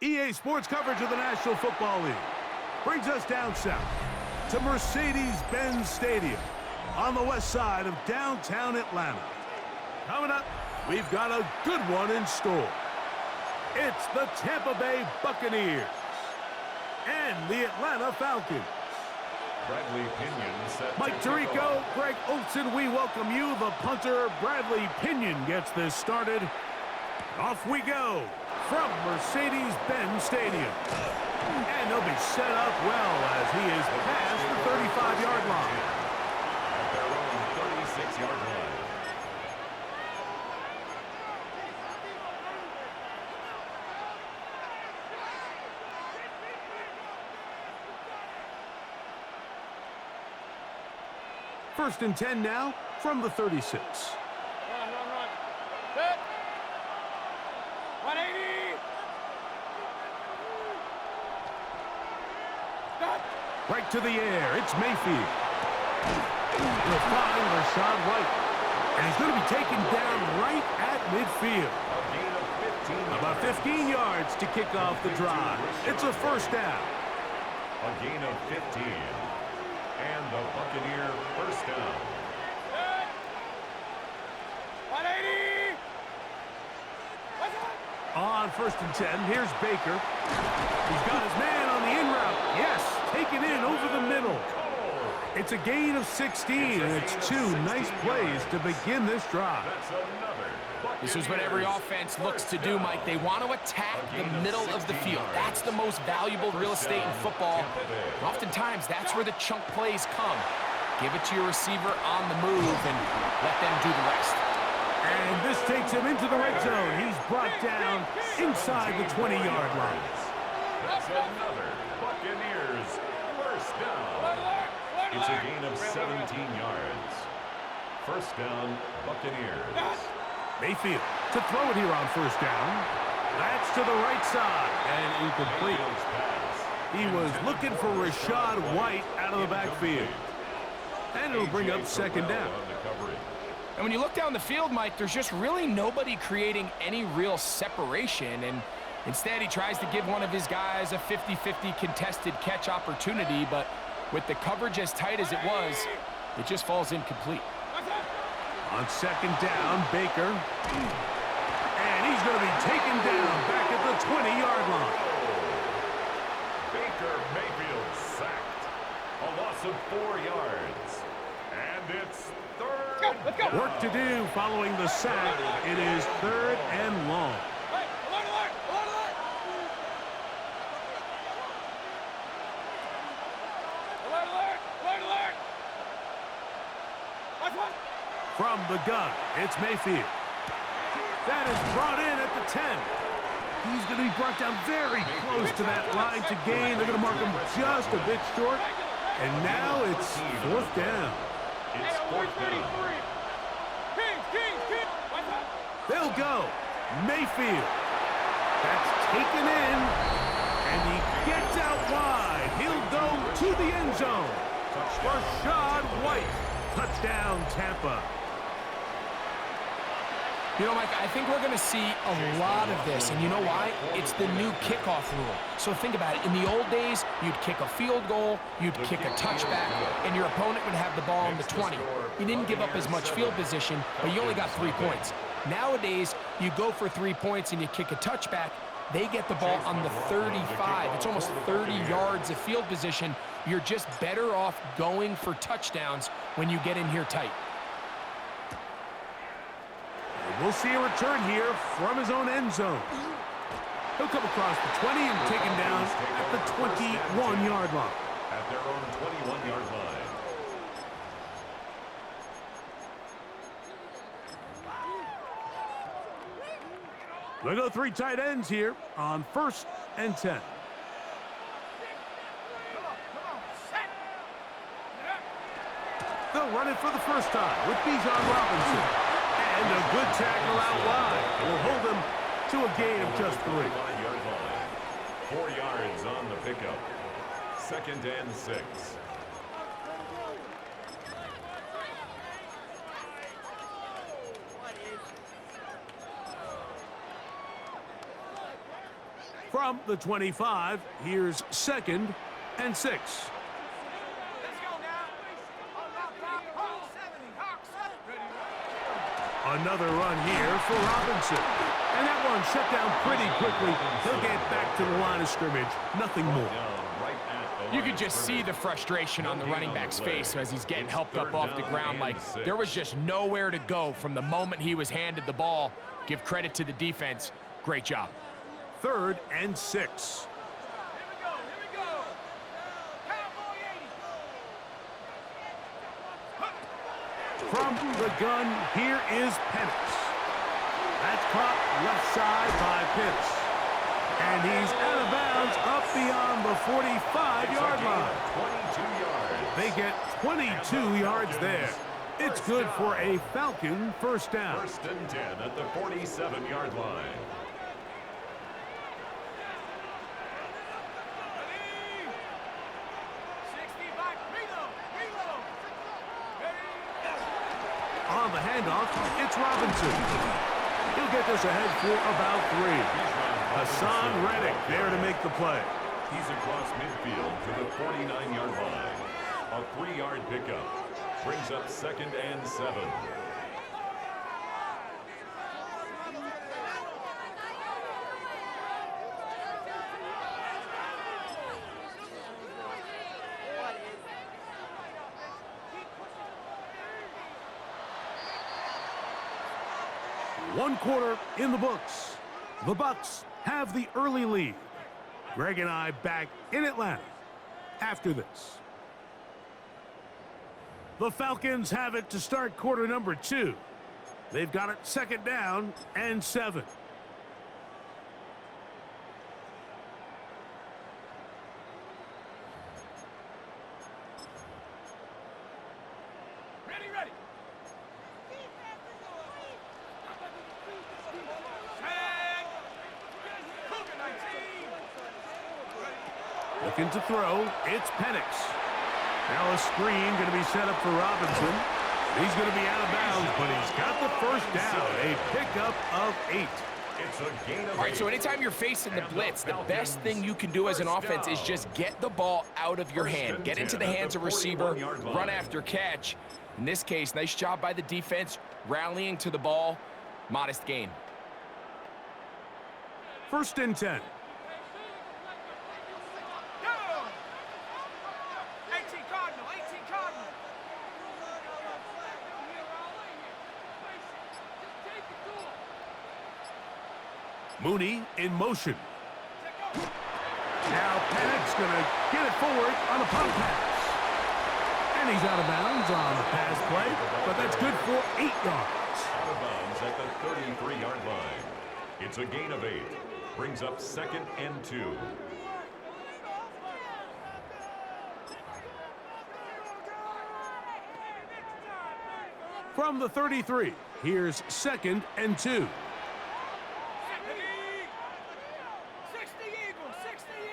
EA Sports coverage of the National Football League brings us down south to Mercedes-Benz Stadium on the west side of downtown Atlanta. Coming up, we've got a good one in store. It's the Tampa Bay Buccaneers and the Atlanta Falcons. Bradley Pinion set Mike Tirico, Greg Olson, we welcome you. The punter, Bradley Pinion, gets this started. Off we go from Mercedes-Benz Stadium. And he'll be set up well as he is past the 35-yard line. At their own 36-yard line. First and 10 now from the 36. Run. Set. 180. Stop. Right to the air. It's Mayfield. He'll find Rashad White. And he's going to be taken down right at midfield. A gain of 15. About 15 yards to kick off the drive. It's a first down. A gain of 15. And the Buccaneer first down. 180. On first and 10, here's Baker. He's got his man on the in route. Yes, taken in over the middle. It's a gain of 16, and it's two nice plays to begin this drive. That's another. This is what every offense looks to do, Mike. They want to attack the middle of the field. That's the most valuable real estate in football. And oftentimes, that's where the chunk plays come. Give it to your receiver on the move and let them do the rest. And this takes him into the red zone. He's brought down inside the 20-yard line. That's another Buccaneers first down. It's a gain of 17 yards. First down, Buccaneers. Mayfield to throw it here on first down. That's to the right side and incomplete. He was looking for Rashad White out of the backfield. And it'll bring up second down. And when you look down the field, Mike, there's just really nobody creating any real separation. And instead, he tries to give one of his guys a 50-50 contested catch opportunity. But with the coverage as tight as it was, it just falls incomplete. On second down, Baker. And he's going to be taken down back at the 20-yard line. Baker Mayfield sacked. A loss of 4 yards. And it's third. Let's go. Work to do following the sack. It is third and long. Hey, alert. Last one. From the gun, it's Mayfield. That is brought in at the 10. He's going to be brought down very close to that line to gain. They're going to mark him just a bit short. And now it's fourth down. It's fourth down. King. They'll go. Mayfield. That's taken in. And he gets out wide. He'll go to the end zone. Rashad White. Touchdown, Tampa. You know, Mike, I think we're going to see a lot of this, and you know why? It's the new kickoff rule. So think about it. In the old days, you'd kick a field goal, you'd kick a touchback, and your opponent would have the ball on the 20. You didn't give up as much field position, but you only got 3 points. Nowadays, you go for 3 points and you kick a touchback, they get the ball on the 35. It's almost 30 yards of field position. You're just better off going for touchdowns when you get in here tight. We'll see a return here from his own end zone. He'll come across the 20 and taken down at the 21-yard line. At their own 21-yard line. We'll go 3 tight ends here on first and 10. They'll run it for the first time with Bijan Robinson. And a good tackle out wide will hold him to a gain of just 3. 5-yard line. 4 yards on the pickup. Second and 6. From the 25, here's 2nd and 6. Let's go now. Hawk 70. Hawk 70. Another run here for Robinson. And that one shut down pretty quickly. He'll get back to the line of scrimmage. Nothing more. You could just see the frustration on the running back's face as he's getting helped up off the ground. Like, there was just nowhere to go from the moment he was handed the ball. Give credit to the defense. Great job. 3rd and 6. Here we go. Cowboy 80. From the gun, here is Penix. That's caught left side by Pitts. And he's out of bounds up beyond the 45-yard line. 22 yards. They get 22 yards there. It's good for a Falcon first down. 1st and 10 at the 47-yard line. Ready. 60 back. Reload. On the handoff, it's Robinson. He'll get this ahead for about 3. Hassan Reddick there to make the play. He's across midfield to the 49-yard line. A 3-yard pickup. Brings up 2nd and 7. One quarter in the books. The Bucs have the early lead. Greg and I back in Atlanta after this. The Falcons have it to start quarter number 2. They've got it 2nd down and 7. Ready. Looking to throw, it's Penix. Now a screen going to be set up for Robinson. He's going to be out of bounds, but he's got the first down. A pickup of 8. It's a gain of 8. All right, so anytime you're facing the blitz, the best thing you can do as an offense is just get the ball out of your hand. Get into the hands of receiver, run after catch. In this case, nice job by the defense, rallying to the ball. Modest gain. 1st and 10. Go. 18 Cardinal. Mooney in motion. Now Penix going to get it forward on a punt pass. And he's out of bounds on the pass play, but that's good for 8 yards. Out of bounds at the 33-yard line. It's a gain of 8. Brings up 2nd and 2. From the 33, here's 2nd and 2. 60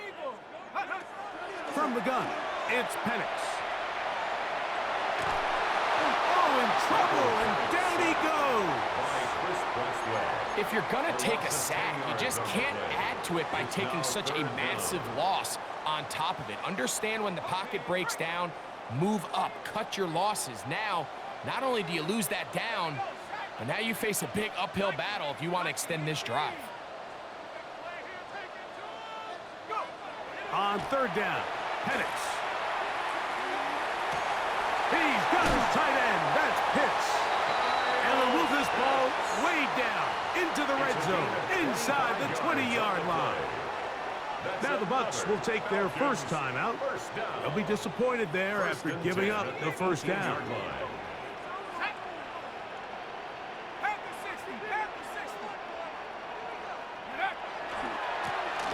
Eagle. From the gun, it's Penix. Oh, in trouble, and down he goes. If you're going to take a sack, you just can't add to it by taking such a massive loss on top of it. Understand when the pocket breaks down, move up, cut your losses. Now, not only do you lose that down, but now you face a big uphill battle if you want to extend this drive. On 3rd down, Penix. He's got his tight end. That's Pitts. And they'll move this ball way down into the red zone, inside the 20-yard line. Now the Bucs will take their first timeout. They'll be disappointed there after giving up the first down.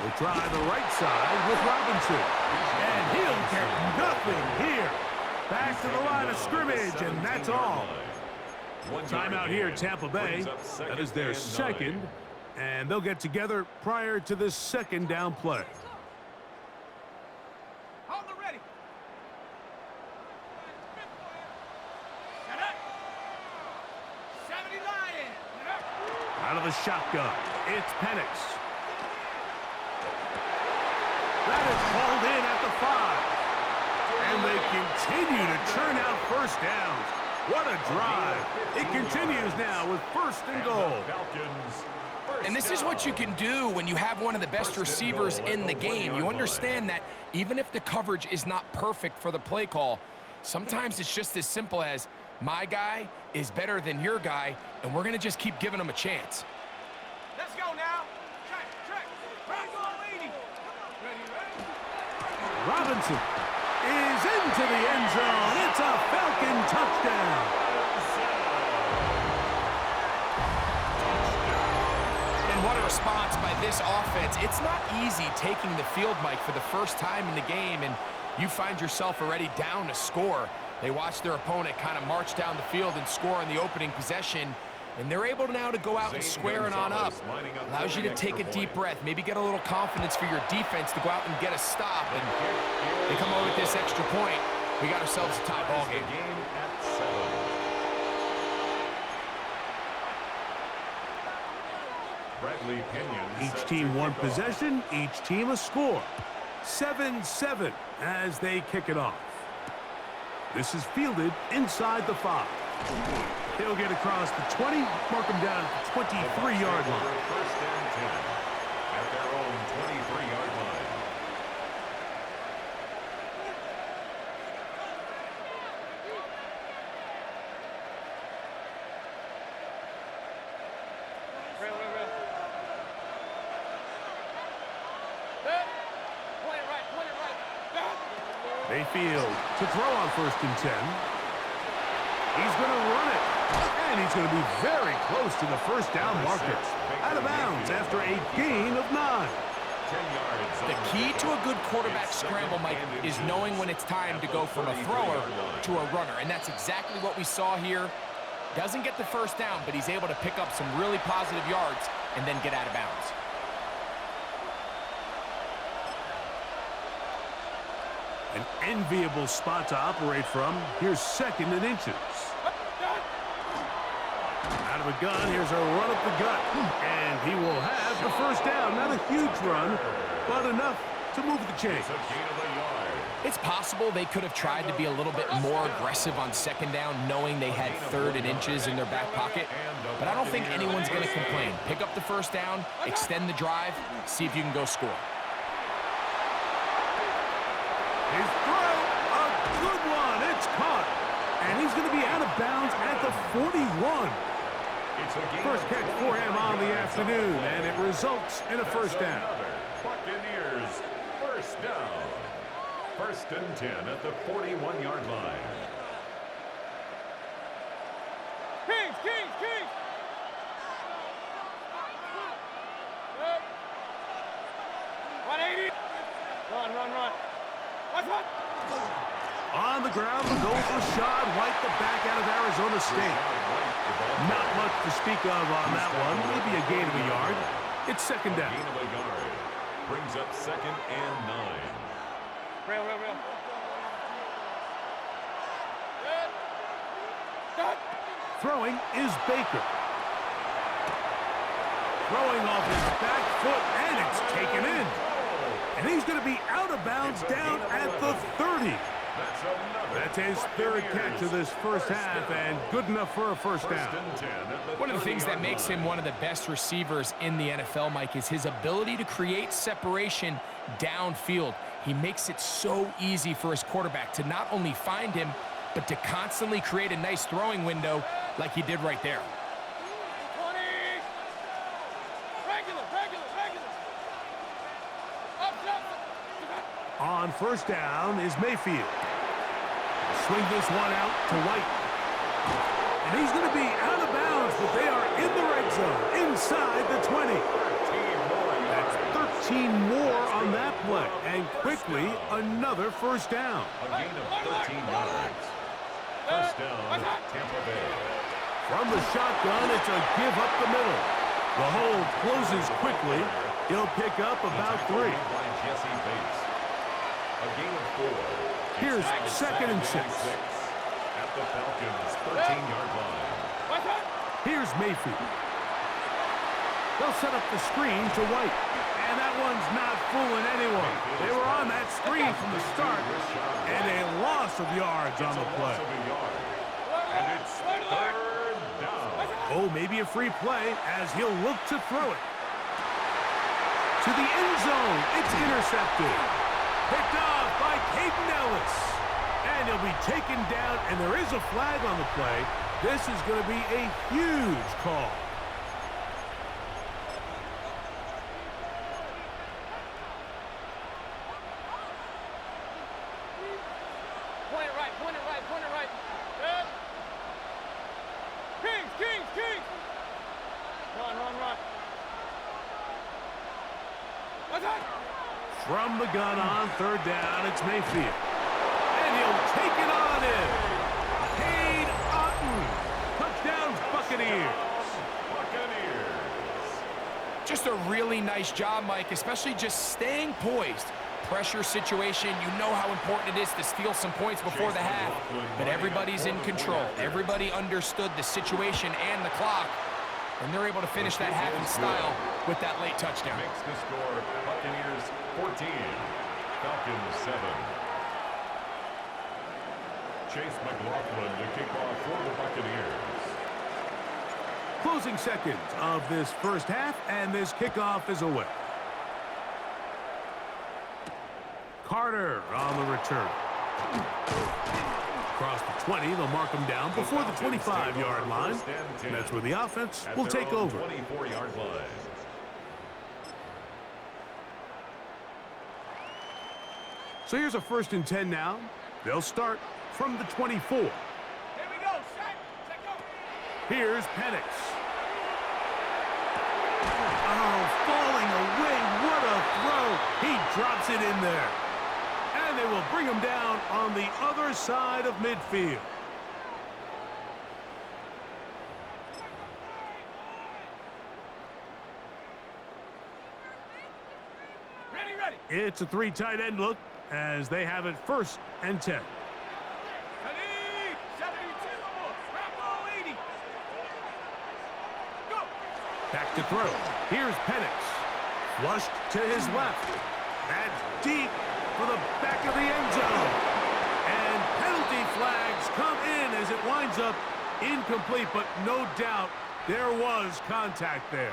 We'll try the right side with Robinson. And he'll get nothing here. Back to the line of scrimmage, and that's all. Timeout here, Tampa Bay. That is their 2nd, and they'll get together prior to this 2nd down play. Hold it ready. Set up. 70 Lion. Out of the shotgun, it's Penix. That is called in at the 5. And they continue to churn out first downs. What a drive. It continues now with first and goal. And this is what you can do when you have one of the best receivers in the game. You understand that even if the coverage is not perfect for the play call, sometimes it's just as simple as my guy is better than your guy, and we're going to just keep giving him a chance. Let's go now. Check. Bring on 80. Ready. Robinson is into the end zone. It's a Falcon touchdown. And what a response by this offense. It's not easy taking the field, Mike, for the first time in the game, and you find yourself already down to score. They watch their opponent kind of march down the field and score on the opening possession, and they're able now to go out and square it on up. Allows you to take a deep breath, maybe get a little confidence for your defense to go out and get a stop, and they come over with this extra point. We got ourselves a tie ball game. Each team one possession, each team a score. 7-7 as they kick it off. This is fielded inside the 5. He'll get across the 20, mark him down at the 23-yard line. First and 10 at their own 23-yard line. Real. Point it right. Mayfield to throw on first and 10. He's going to run it. And he's going to be very close to the first down marker. Out of bounds after a gain of 9. The key to a good quarterback scramble, Mike, is knowing when it's time to go from a thrower to a runner. And that's exactly what we saw here. Doesn't get the first down, but he's able to pick up some really positive yards and then get out of bounds. An enviable spot to operate from. Here's second and inches. Out of a gun, here's a run up the gut. And he will have the first down. Not a huge run, but enough to move the chains. It's possible they could have tried to be a little bit more aggressive on second down, knowing they had third and inches in their back pocket. But I don't think anyone's going to complain. Pick up the first down, extend the drive, see if you can go score. His throw, a good one. It's caught. And he's going to be out of bounds at the 41. First catch for him on the afternoon, and it results in a first down. Buccaneers, first down. First and 10 at the 41-yard line. Kings. 180. Run. What's what? On the ground, the goal for Rashad White, the back out of Arizona State. Not much to speak of on that one. Maybe a gain of a yard. It's second down. Gain of a yard. Brings up second and 9. Real. Throwing is Baker. Throwing off his back foot, and it's taken in. And he's going to be out of bounds down at the 30. That's his third catch of this first half, and good enough for a first down. One of the things that makes him one of the best receivers in the NFL, Mike, is his ability to create separation downfield. He makes it so easy for his quarterback to not only find him, but to constantly create a nice throwing window like he did right there. 20. Regular. Up. On first down is Mayfield. Swing this one out to White. And he's going to be out of bounds, but they are in the red zone, inside the 20. That's 13 more on that play. And quickly, another first down. A gain of 13 yards. First down, Tampa Bay. From the shotgun, it's a give up the middle. The hole closes quickly. He'll pick up about 3. A gain of 4. Here's second and 6. At the Falcons' 13-yard line. Here's Mayfield. They'll set up the screen to White. And that one's not fooling anyone. They were on that screen from the start, and a loss of yards on the play. And it's third down. Oh, maybe a free play as he'll look to throw it. To the end zone, it's intercepted. Picked off by Caden Ellis. And he'll be taken down, and there is a flag on the play. This is going to be a huge call. Point it right, point it right, point it right. Good. Kings, Kings, Kings. Run, run, run. Attack. From the gun on third down, it's Mayfield. And he'll take it on in. Cade Otton. Touchdown, Buccaneers. Just a really nice job, Mike, especially just staying poised. Pressure situation, you know how important it is to steal some points before the half, but everybody's in control. Everybody understood the situation and the clock, and they're able to finish that half in style with that late touchdown. Makes the score Buccaneers 14, Falcons 7. Chase McLaughlin to kick off for the Buccaneers. Closing seconds of this first half, and this kickoff is away. Carter on the return. Across the 20, they'll mark him down before the 25-yard line. And that's where the offense will take over. 24-yard line. So here's a 1st and 10 now. They'll start from the 24. Here we go, set, go. Here's Penix. Oh, falling away. What a throw. He drops it in there. And they will bring him down on the other side of midfield. Ready, ready. It's a 3 tight end look as they have it 1st and 10. Ready, 72, scrap ball 80. Go. Back to throw. Here's Penix. Flushed to his left. That's deep for the back of the end zone. And penalty flags come in as it winds up incomplete, but no doubt there was contact there.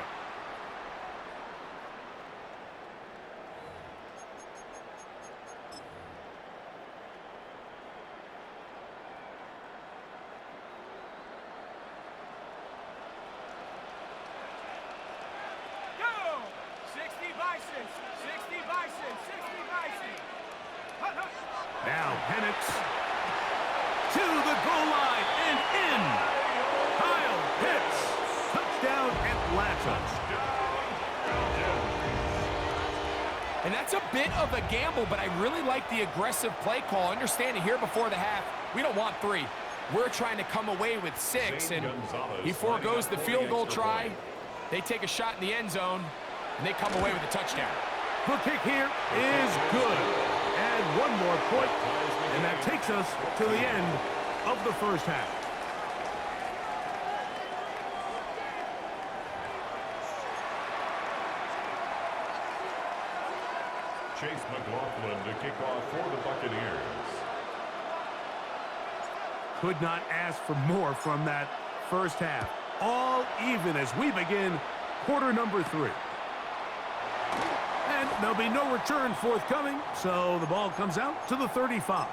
Go. 60 Bisons, 60 Bison, 60 Bison. Hut, hut. Now Penix to the goal line and in. Kyle Pitts. Touchdown Atlanta. And that's a bit of a gamble, but I really like the aggressive play call. Understanding here before the half, we don't want 3. We're trying to come away with 6, and he foregoes the field goal try. They take a shot in the end zone, and they come away with a touchdown. The kick here is good. And one more point, and that takes us to the end of the first half. Chase McLaughlin to kick off for the Buccaneers. Could not ask for more from that first half. All even as we begin quarter number 3. And there'll be no return forthcoming, so the ball comes out to the 35.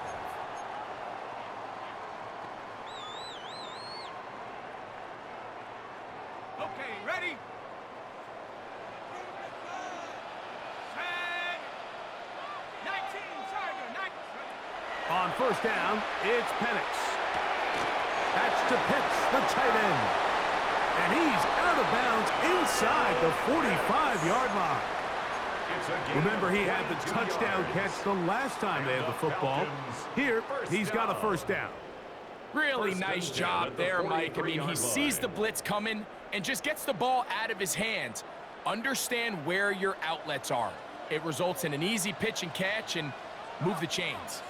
Okay, ready? Set. 19, Charger, 19. On first down, it's Penix. That's to Pitts, the tight end. And he's out of bounds inside the 45-yard line. Remember, he had the touchdown catch the last time they had the football. Here, he's got a first down. Really nice job there, Mike. I mean, he sees the blitz coming and just gets the ball out of his hands. Understand where your outlets are. It results in an easy pitch and catch and move the chains.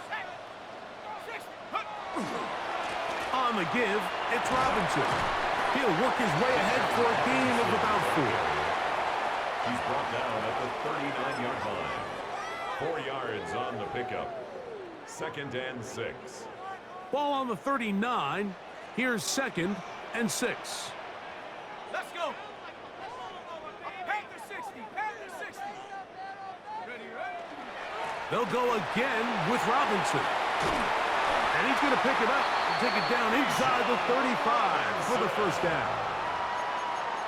On the give, it's Robinson. He'll work his way ahead for a gain of about 4. He's brought down at the 39-yard line. 4 yards on the pickup. 2nd and 6. Ball on the 39. Here's 2nd and 6. Let's go. Panther 60. Panther 60. Ready, ready. They'll go again with Robinson. And he's going to pick it up and take it down inside the 35 for the first down.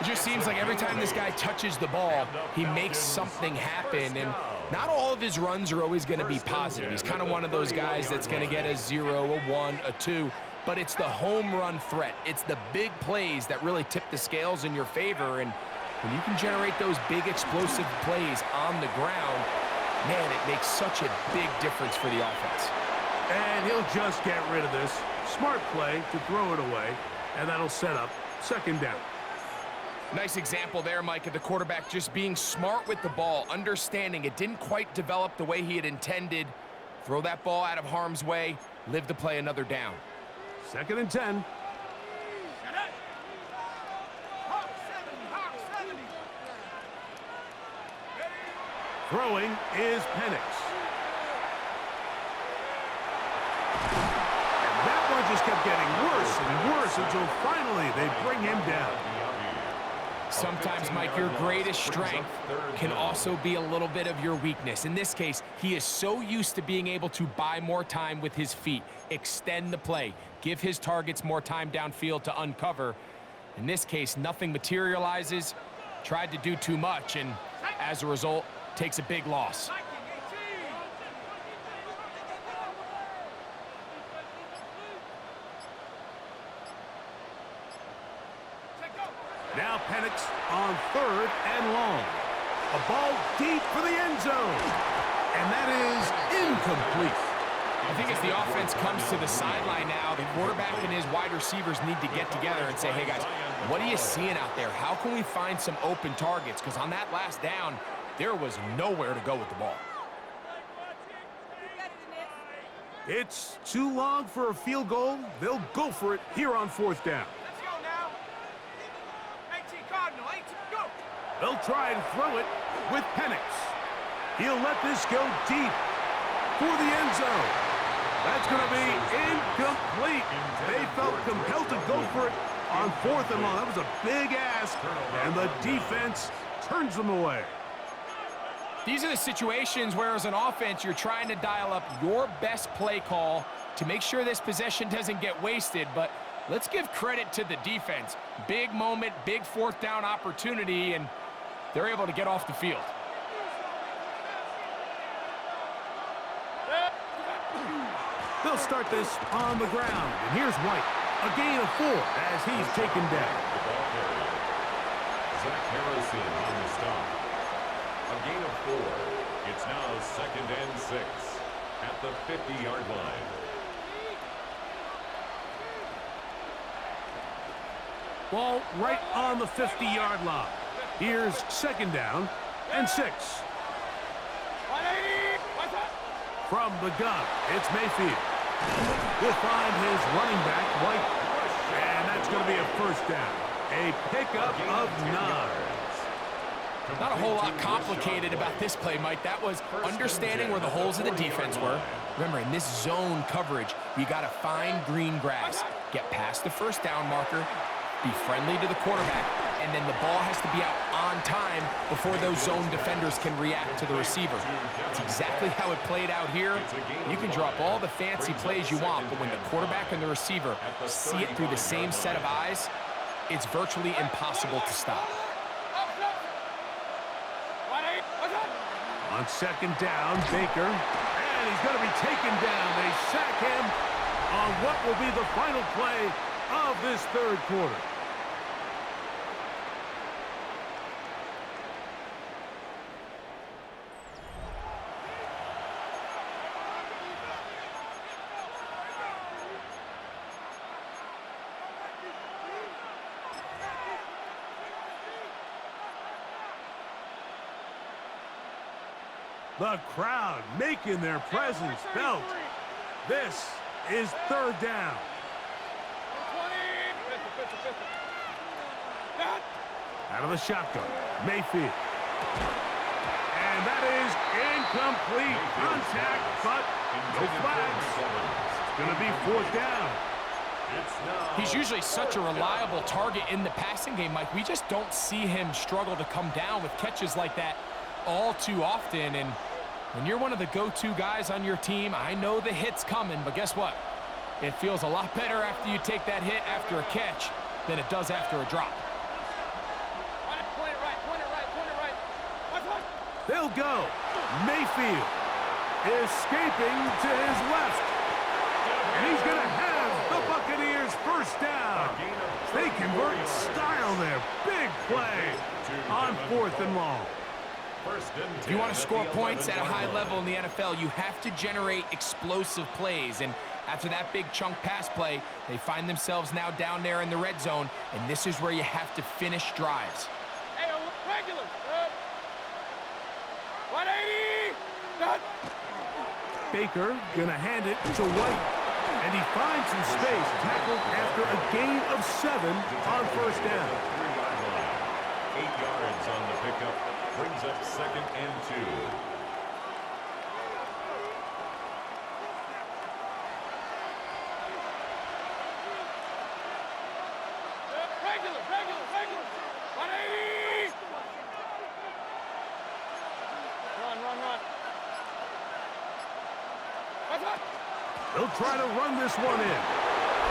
It just seems like every time this guy touches the ball, he makes something happen, and not all of his runs are always going to be positive. He's kind of one of those guys that's going to get a 0, a 1, a 2, but it's the home run threat. It's the big plays that really tip the scales in your favor, and when you can generate those big explosive plays on the ground, man, it makes such a big difference for the offense. And he'll just get rid of this. Smart play to throw it away, and that'll set up 2nd down. Nice example there, Mike, of the quarterback just being smart with the ball, understanding it didn't quite develop the way he had intended. Throw that ball out of harm's way, live to play another down. 2nd and 10. Hawk 70. Hawk 70. Throwing is Penix. And that one just kept getting worse and worse until finally they bring him down. Sometimes, Mike, your greatest strength can also be a little bit of your weakness. In this case, he is so used to being able to buy more time with his feet, extend the play, give his targets more time downfield to uncover. In this case, nothing materializes, tried to do too much, and as a result, takes a big loss. Now Penix on 3rd and long. A ball deep for the end zone. And that is incomplete. I think as the offense comes to the sideline now, the quarterback and his wide receivers need to get together and say, hey, guys, what are you seeing out there? How can we find some open targets? Because on that last down, there was nowhere to go with the ball. It's too long for a field goal. They'll go for it here on 4th down. Let's go now. 18 Cardinal. 18. Go. They'll try and throw it with Penix. He'll let this go deep for the end zone. That's going to be incomplete. They felt compelled to go for it on 4th and long. That was a big ask, and the defense turns them away. These are the situations where, as an offense, you're trying to dial up your best play call to make sure this possession doesn't get wasted. But let's give credit to the defense. Big moment, big 4th down opportunity, and they're able to get off the field. They'll start this on the ground, and here's White. A gain of 4 as he's taken down. The ball carrier. Zach Harrison on the stop. A gain of 4. It's now 2nd and 6 at the 50-yard line. Ball right on the 50-yard line. Here's 2nd down and 6. 180. What's that? From the gun, it's Mayfield. Will find his running back, White. And that's going to be a 1st down. A pickup of 9. Not a whole lot complicated about this play, Mike. That was understanding where the holes of the defense were. Remember, in this zone coverage, you got to find green grass. Get past the 1st down marker, be friendly to the quarterback, and then the ball has to be out on time before those zone defenders can react to the receiver. It's exactly how it played out here. You can drop all the fancy plays you want, but when the quarterback and the receiver see it through the same set of eyes, it's virtually impossible to stop. On 2nd down, Baker. And he's going to be taken down. They sack him on what will be the final play of this 3rd quarter. The crowd making their presence felt. This is 3rd down. 20. Out of the shotgun, Mayfield. And that is incomplete. Contact, but no flags. It's going to be 4th down. He's usually such a reliable target in the passing game, Mike. We just don't see him struggle to come down with catches like that all too often. And when you're one of the go-to guys on your team, I know the hit's coming, but guess what? It feels a lot better after you take that hit after a catch than it does after a drop. Point it right, point it right, point it right. They'll go. Mayfield escaping to his left. And he's going to have the Buccaneers first down. They convert in style there. Big play on 4th and long. If you want to score points at a high level in the NFL, you have to generate explosive plays. And after that big chunk pass play, they find themselves now down there in the red zone, and this is where you have to finish drives. Hey, regular. 180. Done. Baker going to hand it to White. And he finds some space, tackled after a gain of 7 on 1st down. 8 yards on the pickup. Brings up 2nd and 2. Regular. 180. Run. He'll try to run this one in.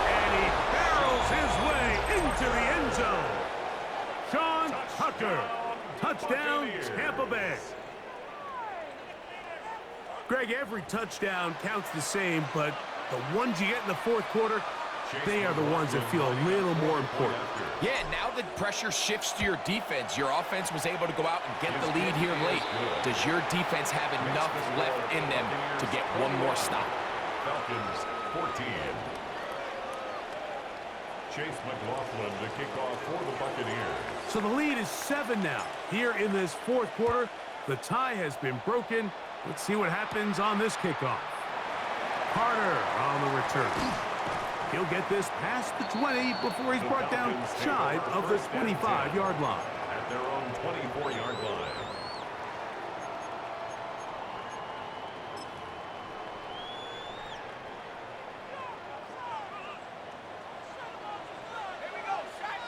And he barrels his way into the end zone. Sean Tucker. Touchdown, Tampa Bay. Greg, every touchdown counts the same, but the ones you get in the 4th quarter, they are the ones that feel a little more important. Yeah, now the pressure shifts to your defense. Your offense was able to go out and get the lead here late. Does your defense have enough left in them to get one more stop? Falcons 14. Chase McLaughlin to kick off for the Buccaneers. So the lead is 7 now. Here in this 4th quarter, the tie has been broken. Let's see what happens on this kickoff. Carter on the return. He'll get this past the 20 before he's brought down shy of the 25-yard line. At their own 24-yard line. Here we go, shot.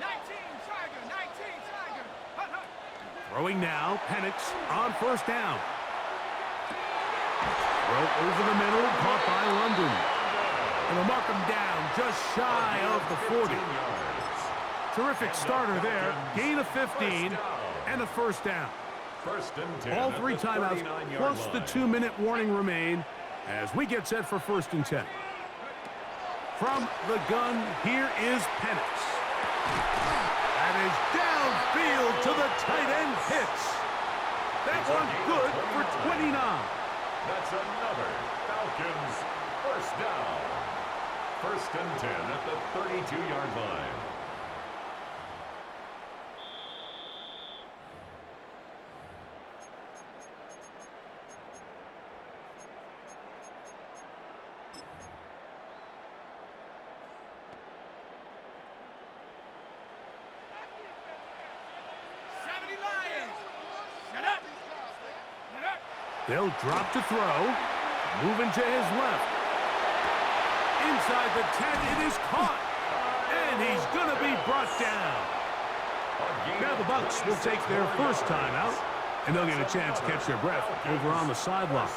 19 Tiger. Throwing now, Penix on 1st down. Throw over the middle, caught by London. And they'll mark him down just shy of the 40. Terrific starter there. Gain of 15 and a 1st down. 1st and 10. All 3 timeouts plus the 2-minute warning remain as we get set for 1st and 10. From the gun, here is Penix. That is downfield to the tight end hits. That one good for 29. That's another Falcons 1st down. 1st and 10 at the 32-yard line. They'll drop to throw. Moving to his left. Inside the 10, it is caught. And he's going to be brought down. Now the Bucs will take their first timeout, and they'll get a chance to catch their breath over on the sideline.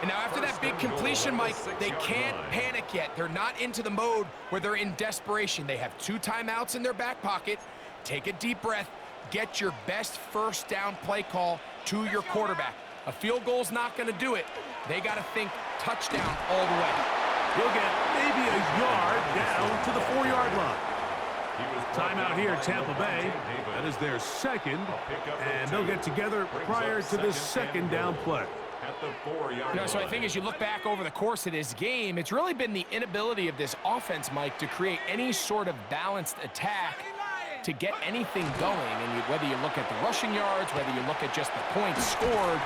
And now after that big completion, Mike, they can't panic yet. They're not into the mode where they're in desperation. They have 2 timeouts in their back pocket. Take a deep breath. Get your best 1st down play call to your quarterback. A field goal's not going to do it. They got to think touchdown all the way. He'll get maybe a yard down to the 4-yard line. Timeout here, Tampa Bay. That is their 2nd, and they'll get together prior to the 2nd down play. So I think as you look back over the course of this game, it's really been the inability of this offense, Mike, to create any sort of balanced attack to get anything going. And whether you look at the rushing yards, whether you look at just the points scored,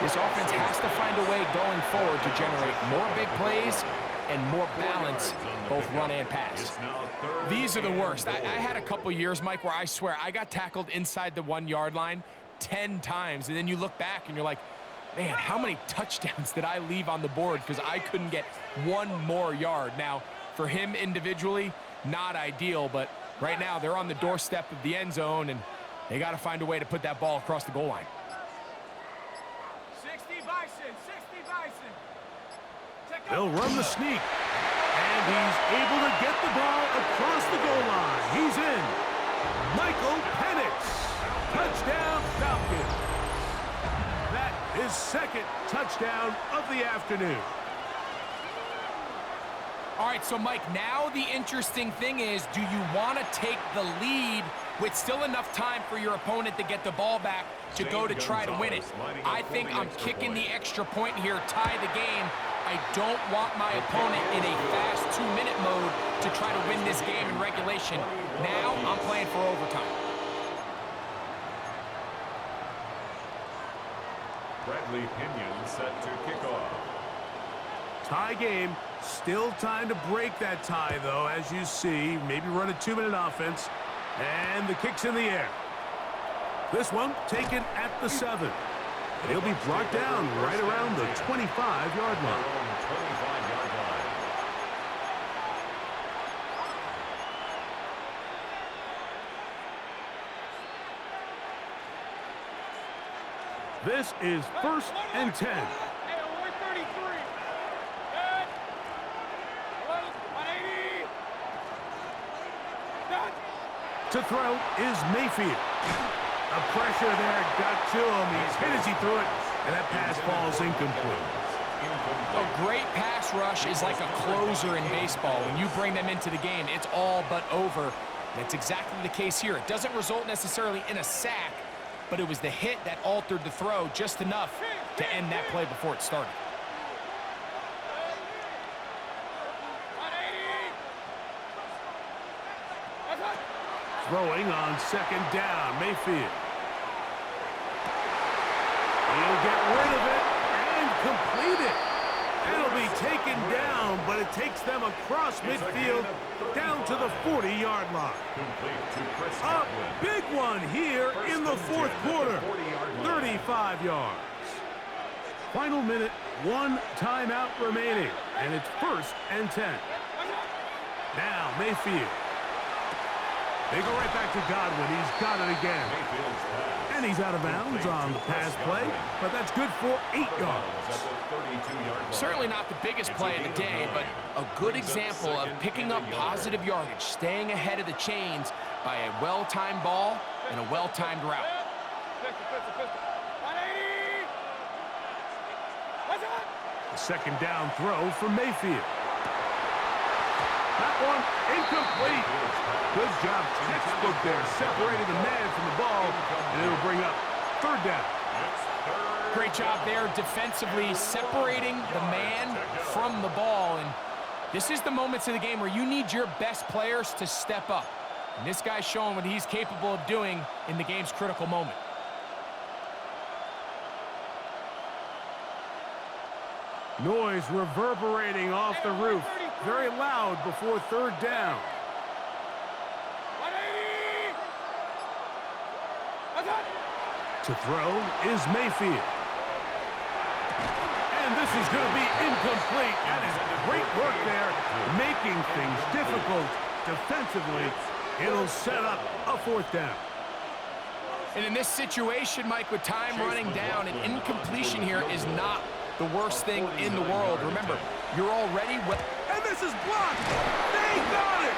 this offense has to find a way going forward to generate more big plays and more balance, both run and pass. These are the worst. I had a couple years, Mike, where I swear I got tackled inside the 1-yard line 10 times, and then you look back and you're like, man, how many touchdowns did I leave on the board because I couldn't get one more yard? Now, for him individually, not ideal, but right now they're on the doorstep of the end zone, and they got to find a way to put that ball across the goal line. 60 Bison, 60 Bison. They'll run the sneak, and he's able to get the ball across the goal line. He's in. Michael Penix, touchdown Falcons. That is second touchdown of the afternoon. All right, so Mike, now the interesting thing is, do you want to take the lead with still enough time for your opponent to get the ball back to go to try to win it? I think I'm kicking the extra point here, tie the game. I don't want my opponent in a fast 2-minute mode to try to win this game in regulation. Now I'm playing for overtime. Bradley Pinion set to kick off. Tie game. Still time to break that tie, though, as you see. Maybe run a 2-minute offense. And the kick's in the air. This one taken at the 7. He'll be brought down right around the 25-yard line. 25-yard line. This is 1st and 10. Hey, we're 33. Good. 180. Done. To throw is Mayfield. The pressure there got to him. He's hit as he threw it, and that pass falls incomplete. A great pass rush is like a closer in baseball. When you bring them into the game, it's all but over. That's exactly the case here. It doesn't result necessarily in a sack, but it was the hit that altered the throw just enough to end that play before it started. 180. That's it. Throwing on 2nd down, Mayfield. He'll get rid of it and complete it. It'll be taken down, but it takes them across midfield down to the 40-yard line. A big one here in the 4th quarter. 35 yards. Final minute, 1 timeout remaining, and it's 1st and 10. Now Mayfield. They go right back to Godwin. He's got it again. And he's out of bounds on the pass play, but that's good for 8 yards. Certainly not the biggest play of the day, but a good example of picking up positive yardage, staying ahead of the chains by a well-timed ball and a well-timed route. 180. That's it. The 2nd down throw for Mayfield. That one incomplete. Good job, textbook there, separating the man from the ball, and it'll bring up 3rd down. Great job there defensively, separating the man from the ball. And this is the moments of the game where you need your best players to step up. And this guy's showing what he's capable of doing in the game's critical moment. Noise reverberating off the roof. Very loud before 3rd down. 180. That's it. To throw is Mayfield. And this is going to be incomplete. That is great work there, making things difficult defensively. It'll set up a 4th down. And in this situation, Mike, with time running down, an incompletion here is not the worst thing in the world. Remember, you're already And this is blocked. They got it.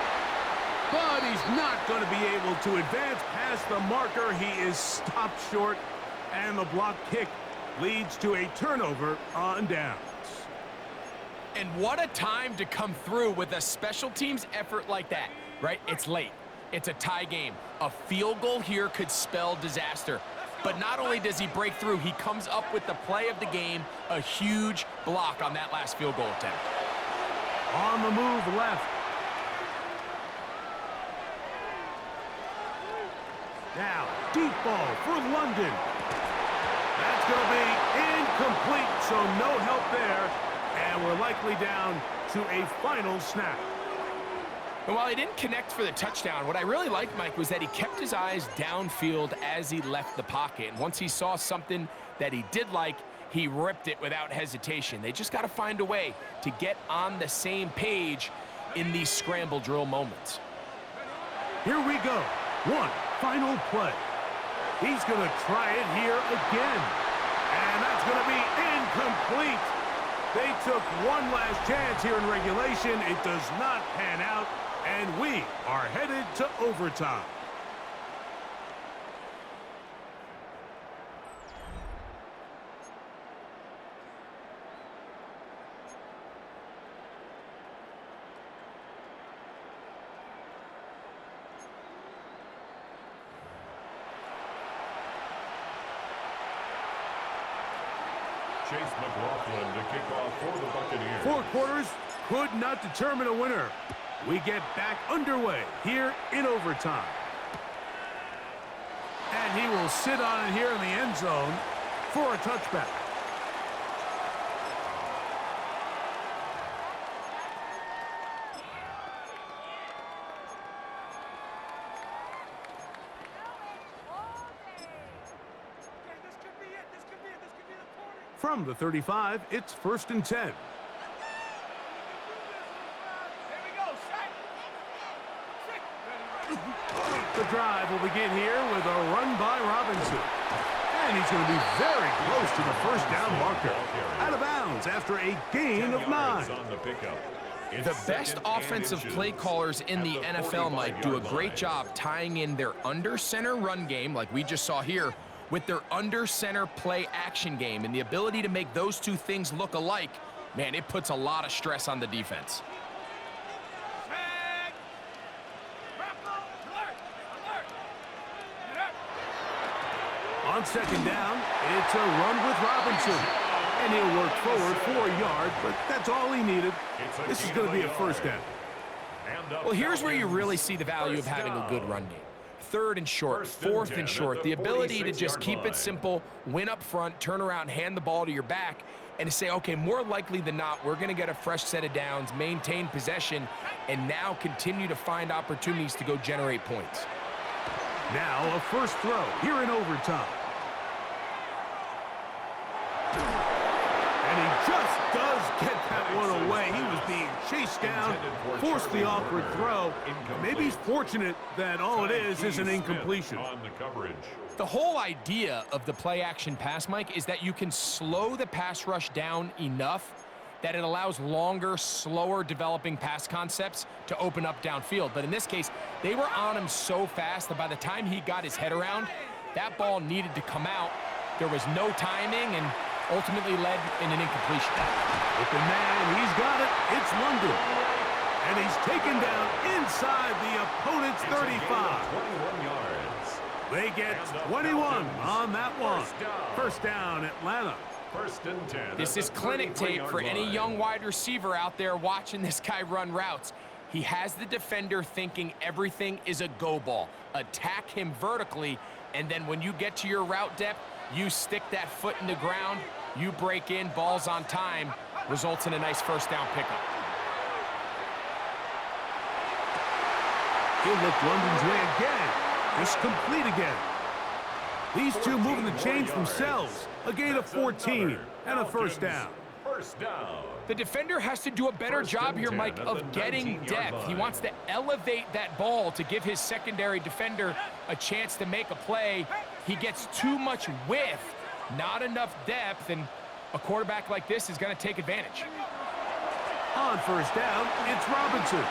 But he's not going to be able to advance past the marker. He is stopped short, and the block kick leads to a turnover on downs. And what a time to come through with a special teams effort like that, right? It's late. It's a tie game. A field goal here could spell disaster. But not only does he break through, he comes up with the play of the game, a huge block on that last field goal attempt. On the move left. Now, deep ball for London. That's going to be incomplete, so no help there. And we're likely down to a final snap. And while he didn't connect for the touchdown, what I really liked, Mike, was that he kept his eyes downfield as he left the pocket. And once he saw something that he did like, he ripped it without hesitation. They just got to find a way to get on the same page in these scramble drill moments. Here we go. One final play. He's going to try it here again. And that's going to be incomplete. They took one last chance here in regulation. It does not pan out, and we are headed to overtime. Chase McLaughlin to kick off for the Buccaneers. 4 quarters could not determine a winner. We get back underway here in overtime. And he will sit on it here in the end zone for a touchback. From the 35, it's 1st and 10. Here we go, set. The drive will begin here with a run by Robinson. And he's going to be very close to the first down marker. Out of bounds after a gain of 9. The best offensive play callers in the NFL, Mike, do a great job tying in their under center run game, like we just saw here, with their under center play action game. And the ability to make those two things look alike, man, it puts a lot of stress on the defense. On 2nd down, it's a run with Robinson. And he'll work forward for a yard, but that's all he needed. This is going to be a 1st down. Well, here's where you really see the value of having a good run game. 3rd and short, 4th and short, the ability to just keep it simple, win up front, turn around, hand the ball to your back, and to say, okay, more likely than not, we're going to get a fresh set of downs, maintain possession, and now continue to find opportunities to go generate points. Now a first throw here in overtime. And he just does get that one away. He was being chased down, forced the awkward throw. Maybe he's fortunate that all it is an incompletion. The whole idea of the play-action pass, Mike, is that you can slow the pass rush down enough that it allows longer, slower developing pass concepts to open up downfield. But in this case, they were on him so fast that by the time he got his head around, that ball needed to come out. There was no timing and ultimately led in an incompletion. Open man, he's got it. It's London. And he's taken down inside the opponent's 35. 21 yards. They get 21 on that one. 1st down, Atlanta. 1st and 10. This is clinic tape for any young wide receiver out there watching this guy run routes. He has the defender thinking everything is a go ball. Attack him vertically, and then when you get to your route depth, you stick that foot in the ground, you break in, balls on time, results in a nice 1st down pickup. He'll look London's way again. Just complete again. These two moving the chains themselves. A gain of 14 and a 1st down. 1st down. The defender has to do a better job here, Mike, of getting depth. He wants to elevate that ball to give his secondary defender a chance to make a play. He gets too much width, not enough depth, and a quarterback like this is going to take advantage. On 1st down, it's Robinson.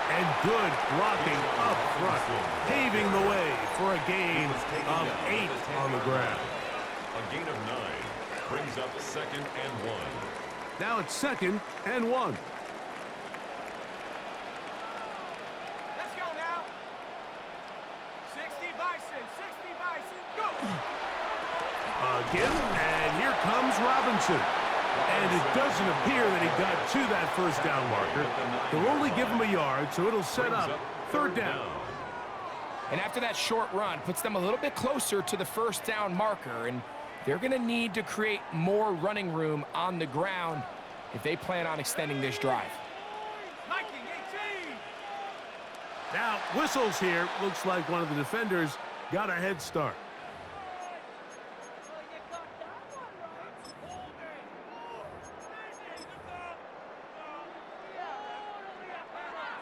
And good blocking up front, paving the way for a gain of 8 on the ground. A gain of 9 brings up 2nd and 1. Now it's 2nd and 1. Let's go now. 60 Bison, 60 Bison, go! Again, and here comes Robinson. And it doesn't appear that he got to that 1st down marker. They'll only give him a yard, so it'll set up 3rd down. And after that short run, puts them a little bit closer to the 1st down marker, and they're going to need to create more running room on the ground if they plan on extending this drive. Liking 18. Now, whistles here. Looks like one of the defenders got a head start.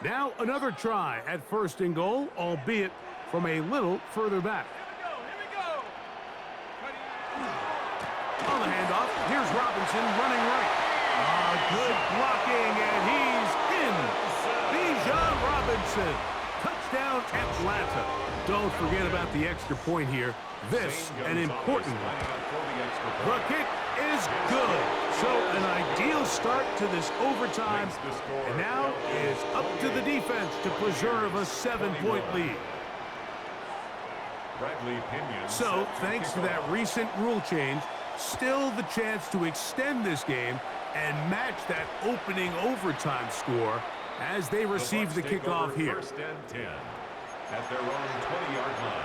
Now another try at 1st and goal, albeit from a little further back. Here we go. On the handoff, here's Robinson running right. Good blocking, and he's in. Bijan Robinson. Touchdown, Atlanta. Don't forget about the extra point here. This, an important one. The kick is good. So an ideal start to this overtime. And now it's up to the defense to preserve a 7-point lead. So, thanks to that recent rule change, still the chance to extend this game and match that opening overtime score as they receive the kickoff here. 1st and 10 at their own 20-yard line.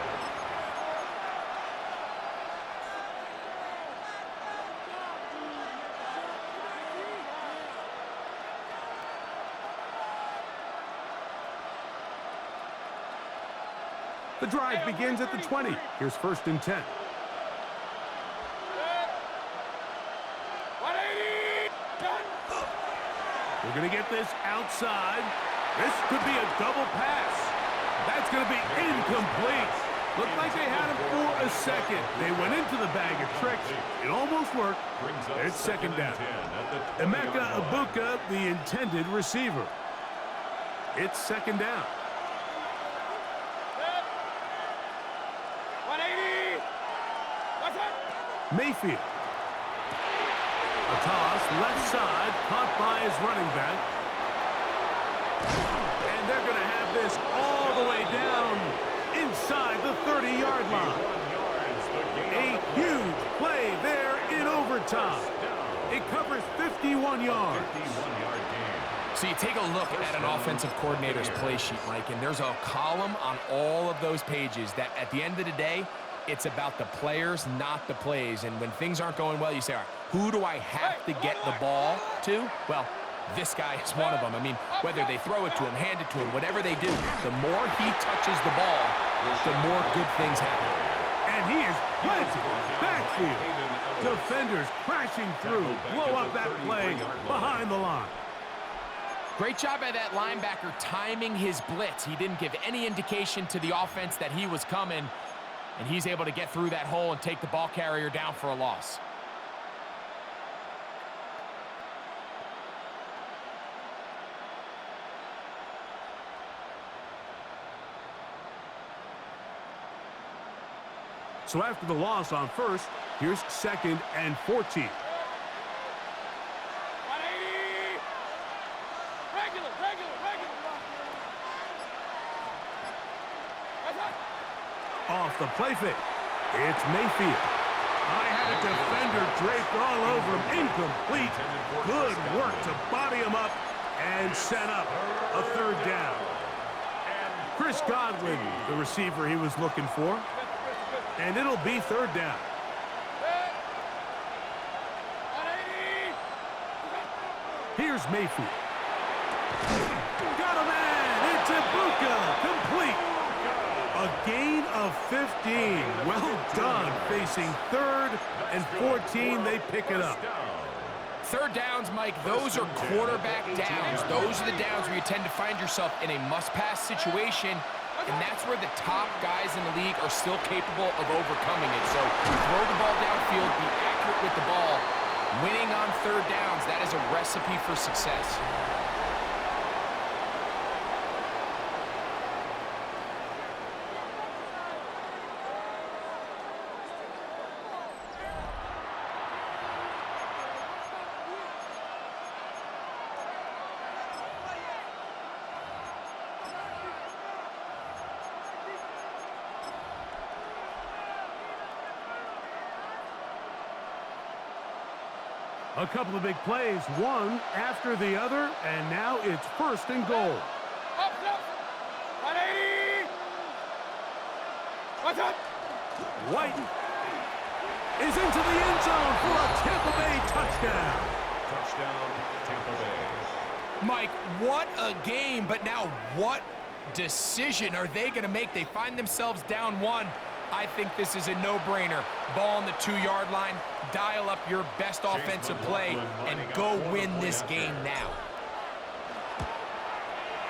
The drive begins at the 20. Here's 1st and 10. 180. Done. We're going to get this outside. This could be a double pass. That's going to be incomplete. Looked like they had him for a second. They went into the bag of tricks. It almost worked. It's 2nd down. Emeka Ibuka, the intended receiver. It's 2nd down. 180. What's that? Mayfield. A toss, left side, caught by his running back. And they're going to have this all the way down inside the 30-yard line. A huge play there in overtime. It covers 51 yards. So you take a look at an offensive coordinator's play sheet, Mike, and there's a column on all of those pages that at the end of the day, it's about the players, not the plays. And when things aren't going well, you say, all right, who do I have to get the ball to? Well, this guy is one of them. I mean, whether they throw it to him, hand it to him, whatever they do, the more he touches the ball, the more good things happen. And he is planted backfield. Defenders crashing through, blow up that play behind the line. Great job by that linebacker timing his blitz. He didn't give any indication to the offense that he was coming, and he's able to get through that hole and take the ball carrier down for a loss. So after the loss on 1st, here's 2nd and 14. 180. Regular. What's that? Off the play fake. It's Mayfield. I had a defender draped all over him. Incomplete. Good work to body him up and set up a 3rd down. Chris Godwin, the receiver he was looking for. And it'll be 3rd down. 180. Here's Mayfield. Got a man. It's Ibuka. Complete. A gain of 15. Well done. Facing 3rd and 14, they pick it up. 3rd downs, Mike, those are quarterback downs. Those are the downs where you tend to find yourself in a must-pass situation, and that's where the top guys in the league are still capable of overcoming it. So throw the ball downfield, be accurate with the ball. Winning on 3rd downs, that is a recipe for success. A couple of big plays, one after the other, and now it's 1st and goal. Up. 180. What's up? White is into the end zone for a Tampa Bay touchdown. Touchdown, Tampa Bay. Mike, what a game, but now what decision are they going to make? They find themselves down 1. I think this is a no-brainer. Ball on the 2-yard line, dial up your best offensive play, and go win this game now.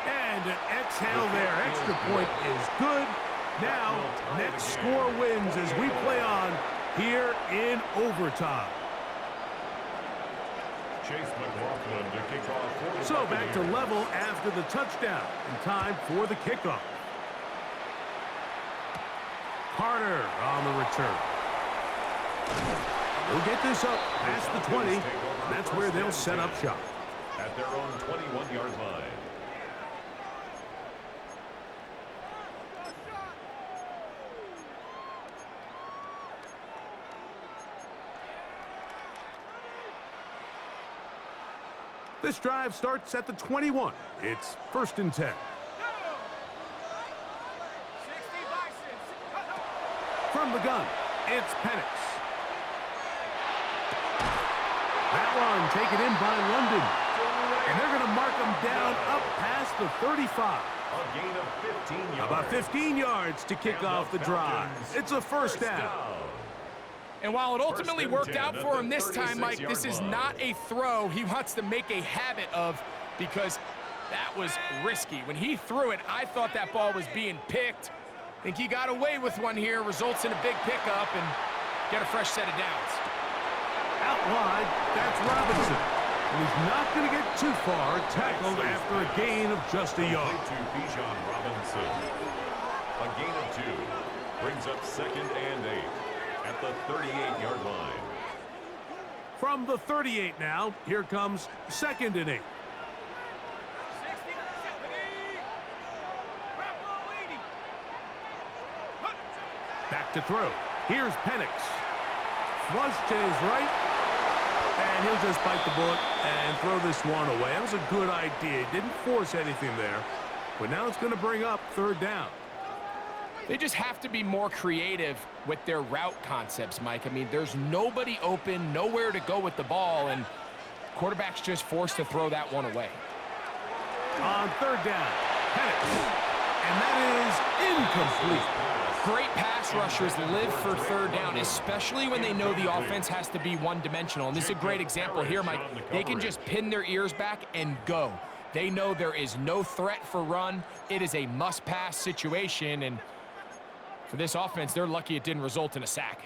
And an exhale there. Extra point is good. Now, next score wins as we play on here in overtime. So back to level after the touchdown. And time for the kickoff. Carter on the return. They'll get this up past the 20. And that's where they'll set up shop. At their own 21-yard line. This drive starts at the 21. It's 1st and 10. From the gun, it's Penix. That one taken in by London. And they're going to mark him down up past the 35. A gain of 15 yards. About 15 yards to kick off the drive. It's a first down. And while it ultimately worked out for him this time, Mike, this is not a throw he wants to make a habit of, because that was risky. When he threw it, I thought that ball was being picked. I think he got away with one here, results in a big pickup and get a fresh set of downs. Out wide, that's Robinson. And he's not going to get too far, tackled after a gain of just a yard. To Bijan Robinson. A gain of 2 brings up 2nd and 8 at the 38-yard line. From the 38 now, here comes 2nd and 8. Back to throw. Here's Penix. Flush to his right. And he'll just bite the bullet and throw this one away. That was a good idea. Didn't force anything there. But now it's going to bring up 3rd down. They just have to be more creative with their route concepts, Mike. I mean, there's nobody open, nowhere to go with the ball, and quarterback's just forced to throw that one away. On 3rd down, Penix. And that is incomplete. Great pass rushers live for 3rd down, especially when they know the offense has to be one-dimensional. And this is a great example here, Mike. They can just pin their ears back and go. They know there is no threat for run. It is a must-pass situation, and for this offense, they're lucky it didn't result in a sack.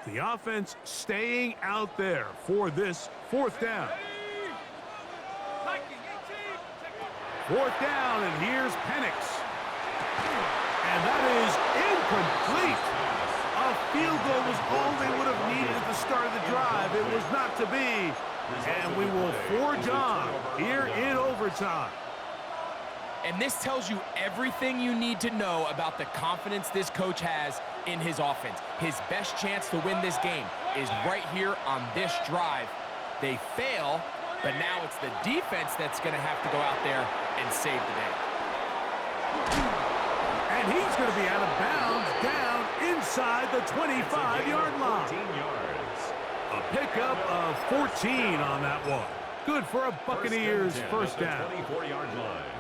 The offense staying out there for this 4th down. 4th down, and here's Penix. And that is incomplete. A field goal was all they would have needed at the start of the drive. It was not to be. And we will forge on here in overtime. And this tells you everything you need to know about the confidence this coach has in his offense. His best chance to win this game is right here on this drive. They fail, but now it's the defense that's going to have to go out there and save the day. And he's going to be out of bounds down inside the 25-yard line. 14 yards. A pickup of 14 on that one. Good for a Buccaneers first down. 24-yard line.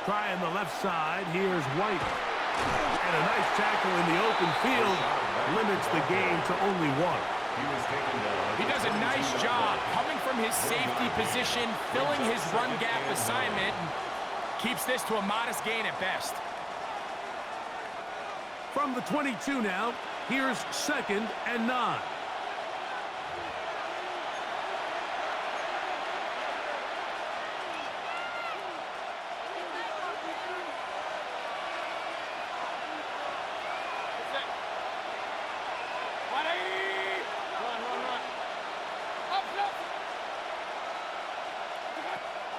Trying the left side, here's White. And a nice tackle in the open field limits the game to only 1. He does a nice job coming from his safety position, filling his run gap assignment, and keeps this to a modest gain at best. From the 22 now, here's 2nd and 9.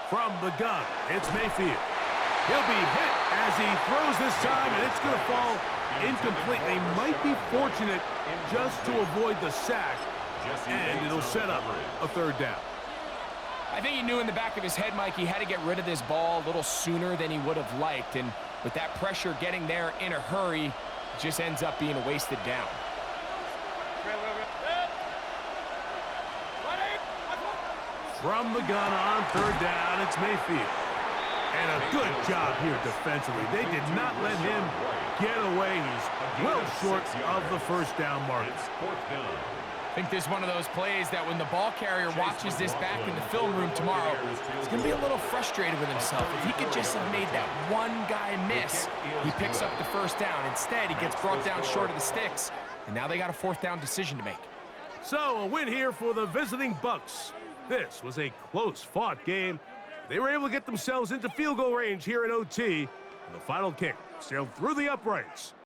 From the gun, it's Mayfield. He'll be hit as he throws this time, and it's going to fall incomplete. They might be fortunate just to avoid the sack, and it'll set up a 3rd down. I think he knew in the back of his head, Mike, he had to get rid of this ball a little sooner than he would have liked, and with that pressure getting there in a hurry, just ends up being a wasted down. From the gun on third down, it's Mayfield. And a good job here defensively. They did not let him get away. He's well short of the first down mark. I think this is one of those plays that when the ball carrier watches this back in the film room tomorrow, he's going to be a little frustrated with himself. If he could just have made that one guy miss, he picks up the first down. Instead, he gets brought down short of the sticks, and now they got a fourth down decision to make. So a win here for the visiting Bucks. This was a close-fought game. They were able to get themselves into field goal range here at OT, and the final kick sailed through the uprights.